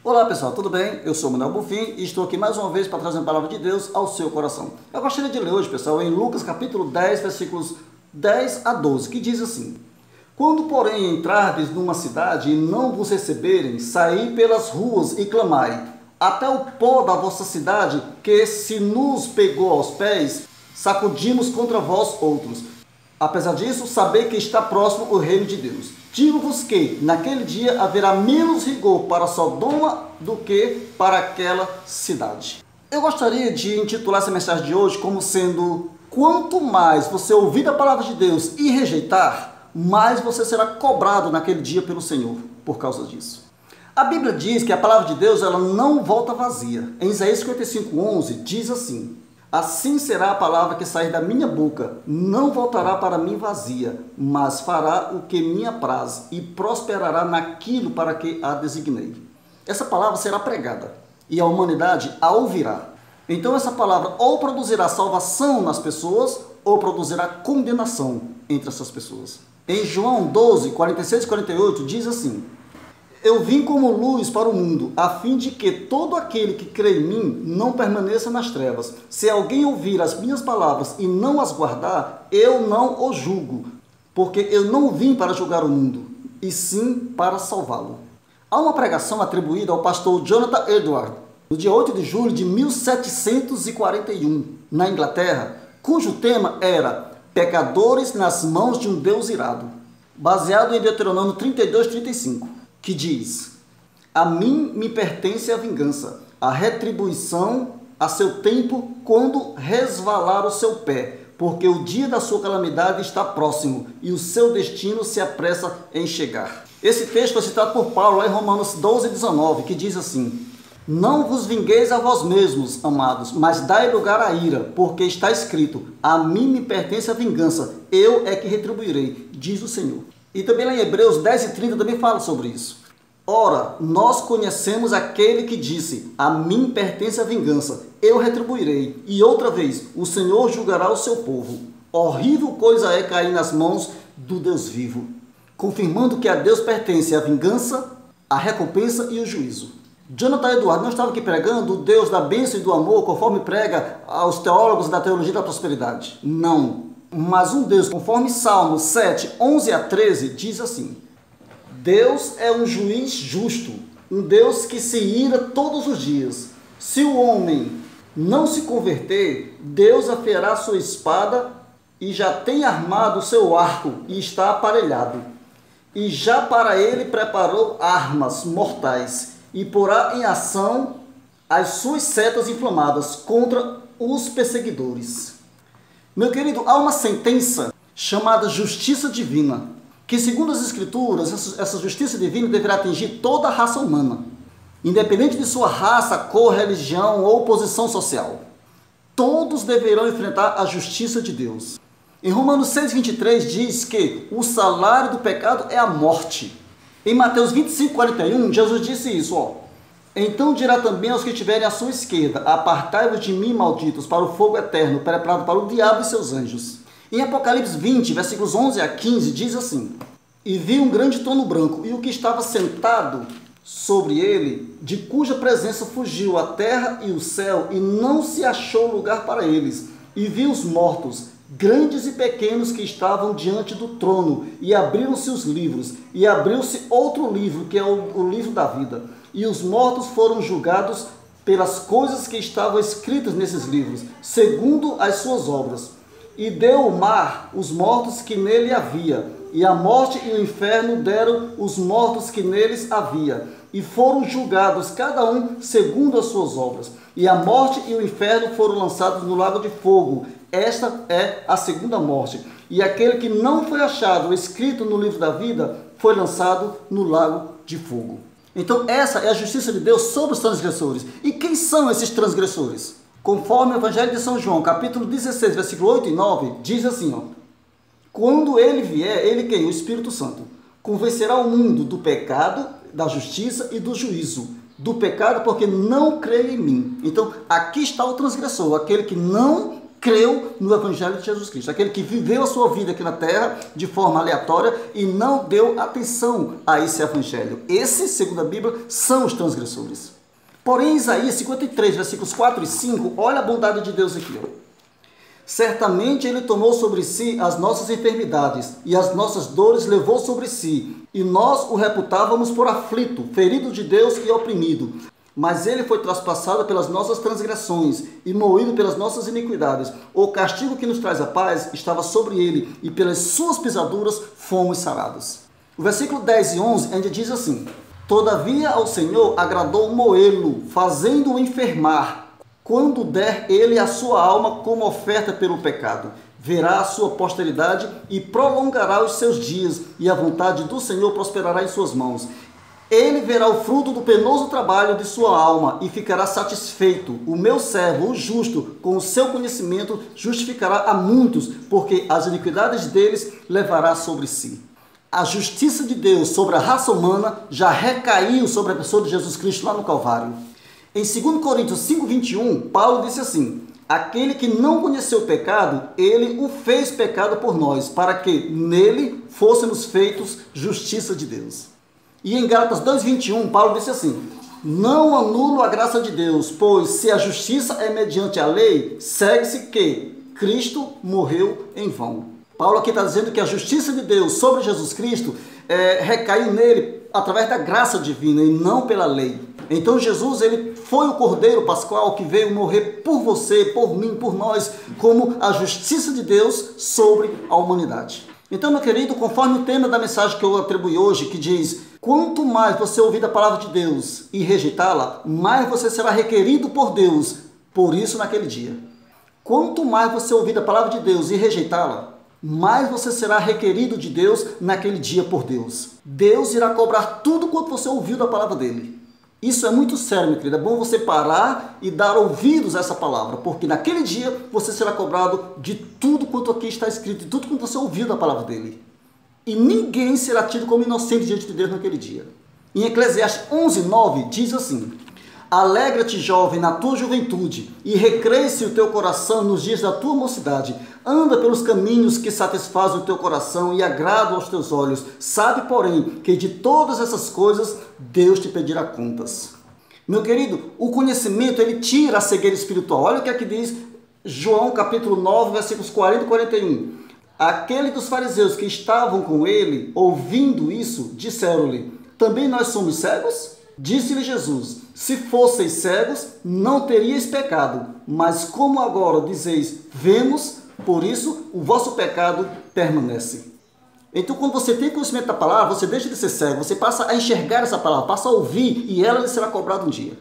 Olá pessoal, tudo bem? Eu sou Manuel Bonfim e estou aqui mais uma vez para trazer a palavra de Deus ao seu coração. Eu gostaria de ler hoje, pessoal, em Lucas capítulo 10, versículos 10 a 12, que diz assim: Quando, porém, entrardes numa cidade e não vos receberem, saí pelas ruas e clamai, até o pó da vossa cidade, que se nos pegou aos pés, sacudimos contra vós outros. Apesar disso, sabei que está próximo o reino de Deus. Digo-vos que, naquele dia, haverá menos rigor para Sodoma do que para aquela cidade. Eu gostaria de intitular essa mensagem de hoje como sendo: quanto mais você ouvir a palavra de Deus e rejeitar, mais você será cobrado naquele dia pelo Senhor por causa disso. A Bíblia diz que a palavra de Deus ela não volta vazia. Em Isaías 55:11 diz assim: Assim será a palavra que sair da minha boca, não voltará para mim vazia, mas fará o que me apraz e prosperará naquilo para que a designei. Essa palavra será pregada e a humanidade a ouvirá. Então essa palavra ou produzirá salvação nas pessoas ou produzirá condenação entre essas pessoas. Em João 12, 46 e 48 diz assim: Eu vim como luz para o mundo, a fim de que todo aquele que crê em mim não permaneça nas trevas. Se alguém ouvir as minhas palavras e não as guardar, eu não o julgo, porque eu não vim para julgar o mundo, e sim para salvá-lo. Há uma pregação atribuída ao pastor Jonathan Edwards, no dia 8 de julho de 1741, na Inglaterra, cujo tema era Pecadores nas mãos de um Deus irado, baseado em Deuteronômio 32:35. Que diz: A mim me pertence a vingança, a retribuição a seu tempo quando resvalar o seu pé, porque o dia da sua calamidade está próximo e o seu destino se apressa em chegar. Esse texto foi citado por Paulo lá em Romanos 12:19, que diz assim: Não vos vingueis a vós mesmos, amados, mas dai lugar à ira, porque está escrito: A mim me pertence a vingança, eu é que retribuirei, diz o Senhor. E também lá em Hebreus 10:30 também fala sobre isso. Ora, nós conhecemos aquele que disse: A mim pertence a vingança, eu retribuirei. E outra vez, o Senhor julgará o seu povo. Horrível coisa é cair nas mãos do Deus vivo. Confirmando que a Deus pertence a vingança, a recompensa e o juízo. Jonathan Edwards não estava aqui pregando o Deus da bênção e do amor, conforme prega aos teólogos da teologia da prosperidade. Não. Mas um Deus, conforme Salmos 7, 11 a 13, diz assim: Deus é um juiz justo, um Deus que se ira todos os dias. Se o homem não se converter, Deus afiará sua espada e já tem armado o seu arco e está aparelhado. E já para ele preparou armas mortais e porá em ação as suas setas inflamadas contra os perseguidores. Meu querido, há uma sentença chamada justiça divina, que segundo as Escrituras, essa justiça divina deverá atingir toda a raça humana, independente de sua raça, cor, religião ou posição social. Todos deverão enfrentar a justiça de Deus. Em Romanos 6:23 diz que o salário do pecado é a morte. Em Mateus 25:41, Jesus disse isso, Então dirá também aos que estiverem à sua esquerda: Apartai-vos de mim, malditos, para o fogo eterno, preparado para o diabo e seus anjos. Em Apocalipse 20, versículos 11 a 15, diz assim: E vi um grande trono branco, e o que estava sentado sobre ele, de cuja presença fugiu a terra e o céu, e não se achou lugar para eles. E vi os mortos, grandes e pequenos, que estavam diante do trono, e abriram-se os livros, e abriu-se outro livro, que é o livro da vida. E os mortos foram julgados pelas coisas que estavam escritas nesses livros, segundo as suas obras. E deu o mar os mortos que nele havia, e a morte e o inferno deram os mortos que neles havia, e foram julgados cada um segundo as suas obras. E a morte e o inferno foram lançados no lago de fogo. Esta é a segunda morte. E aquele que não foi achado escrito no livro da vida foi lançado no lago de fogo. Então essa é a justiça de Deus sobre os transgressores. E quem são esses transgressores? Conforme o Evangelho de São João, capítulo 16, versículo 8 e 9, diz assim, Quando ele vier, ele quem? O Espírito Santo. Convencerá o mundo do pecado, da justiça e do juízo. Do pecado porque não crê em mim. Então, aqui está o transgressor, aquele que não creu no Evangelho de Jesus Cristo, aquele que viveu a sua vida aqui na terra de forma aleatória e não deu atenção a esse Evangelho. Esses, segundo a Bíblia, são os transgressores. Porém, Isaías 53, versículos 4 e 5, olha a bondade de Deus aqui. Certamente ele tomou sobre si as nossas enfermidades e as nossas dores levou sobre si, e nós o reputávamos por aflito, ferido de Deus e oprimido. Mas ele foi traspassado pelas nossas transgressões e moído pelas nossas iniquidades. O castigo que nos traz a paz estava sobre ele, e pelas suas pisaduras fomos sarados. O versículo 10 e 11 ainda diz assim: Todavia ao Senhor agradou moê-lo, fazendo-o enfermar. Quando der ele a sua alma como oferta pelo pecado, verá a sua posteridade e prolongará os seus dias, e a vontade do Senhor prosperará em suas mãos. Ele verá o fruto do penoso trabalho de sua alma e ficará satisfeito. O meu servo, o justo, com o seu conhecimento, justificará a muitos, porque as iniquidades deles levará sobre si. A justiça de Deus sobre a raça humana já recaiu sobre a pessoa de Jesus Cristo lá no Calvário. Em 2 Coríntios 5:21, Paulo disse assim: Aquele que não conheceu o pecado, ele o fez pecado por nós, para que nele fôssemos feitos justiça de Deus. E em Gálatas 2:21, Paulo disse assim: Não anulo a graça de Deus, pois se a justiça é mediante a lei, segue-se que Cristo morreu em vão. Paulo aqui está dizendo que a justiça de Deus sobre Jesus Cristo recaiu nele através da graça divina e não pela lei. Então Jesus, ele foi o Cordeiro Pascual que veio morrer por você, por mim, por nós, como a justiça de Deus sobre a humanidade. Então, meu querido, conforme o tema da mensagem que eu atribuí hoje, que diz: quanto mais você ouvir a palavra de Deus e rejeitá-la, mais você será requerido por Deus, por isso naquele dia. Quanto mais você ouvir a palavra de Deus e rejeitá-la, mais você será requerido de Deus naquele dia por Deus. Deus irá cobrar tudo quanto você ouviu da palavra dele. Isso é muito sério, meu querido. É bom você parar e dar ouvidos a essa palavra, porque naquele dia você será cobrado de tudo quanto aqui está escrito, de tudo quanto você ouviu da palavra dele. E ninguém será tido como inocente diante de Deus naquele dia. Em Eclesiastes 11:9 diz assim: Alegra-te, jovem, na tua juventude, e recreie-se o teu coração nos dias da tua mocidade. Anda pelos caminhos que satisfazem o teu coração e agradam aos teus olhos. Sabe, porém, que de todas essas coisas Deus te pedirá contas. Meu querido, o conhecimento, ele tira a cegueira espiritual. Olha o que aqui diz João capítulo 9, versículos 40 e 41. Aquele dos fariseus que estavam com ele, ouvindo isso, disseram-lhe: Também nós somos cegos? Disse-lhe Jesus: Se fosseis cegos, não teríeis pecado, mas como agora dizeis, vemos, por isso o vosso pecado permanece. Então, quando você tem conhecimento da palavra, você deixa de ser cego, você passa a enxergar essa palavra, passa a ouvir, e ela lhe será cobrada um dia.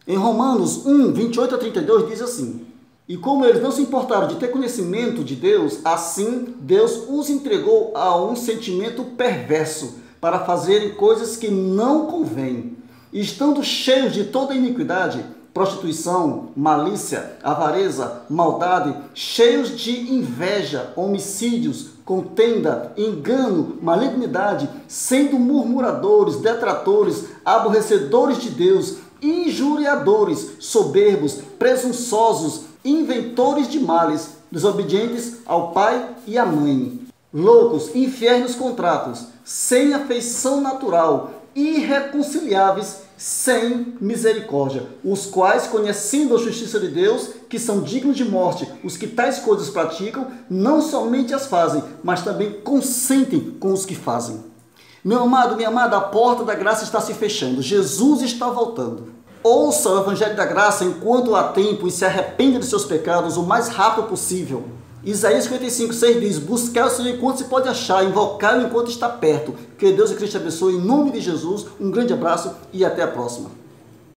Em Romanos 1, 28 a 32 diz assim: E como eles não se importaram de ter conhecimento de Deus, assim Deus os entregou a um sentimento perverso, para fazerem coisas que não convêm. E estando cheios de toda iniquidade, prostituição, malícia, avareza, maldade, cheios de inveja, homicídios, contenda, engano, malignidade, sendo murmuradores, detratores, aborrecedores de Deus, injuriadores, soberbos, presunçosos, inventores de males, desobedientes ao pai e à mãe, loucos, infiéis nos contratos, sem afeição natural, irreconciliáveis, sem misericórdia, os quais, conhecendo a justiça de Deus, que são dignos de morte, os que tais coisas praticam, não somente as fazem, mas também consentem com os que fazem. Meu amado, minha amada, a porta da graça está se fechando, Jesus está voltando. Ouça o Evangelho da Graça enquanto há tempo e se arrependa de seus pecados o mais rápido possível. Isaías 55:6 diz: Buscar o Senhor enquanto se pode achar, invocá-lo enquanto está perto. Que Deus e Cristo te abençoe, em nome de Jesus. Um grande abraço e até a próxima.